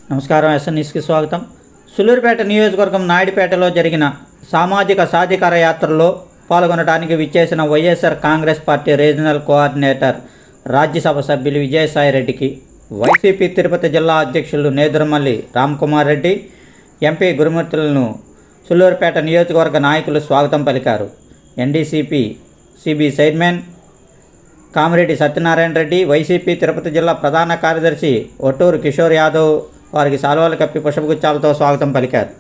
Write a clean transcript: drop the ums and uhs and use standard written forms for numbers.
నమస్కారం. ఎస్ఎన్ఎస్కి స్వాగతం. సూళ్లూరుపేట నియోజకవర్గం నాయుడుపేటలో జరిగిన సామాజిక సాధికార యాత్రలో పాల్గొనడానికి విచ్చేసిన YSR Congress party regional coordinator Rajya Sabha సభ్యులు విజయసాయిరెడ్డికి వైసీపీ తిరుపతి జిల్లా అధ్యక్షులు నేదురుమల్లి రామ్కుమార్ రెడ్డి, ఎంపీ గురుమూర్తులను సూళ్లూరుపేట నియోజకవర్గ నాయకులు స్వాగతం పలికారు. NDCP CB chairman Kamireddy Satyanarayana Reddy, YCP Tirupati జిల్లా ప్రధాన కార్యదర్శి ఒట్టూరు కిషోర్ యాదవ్ వారికి శాలువాలు కప్పి పుష్పగుచ్చాలతో స్వాగతం పలికారు.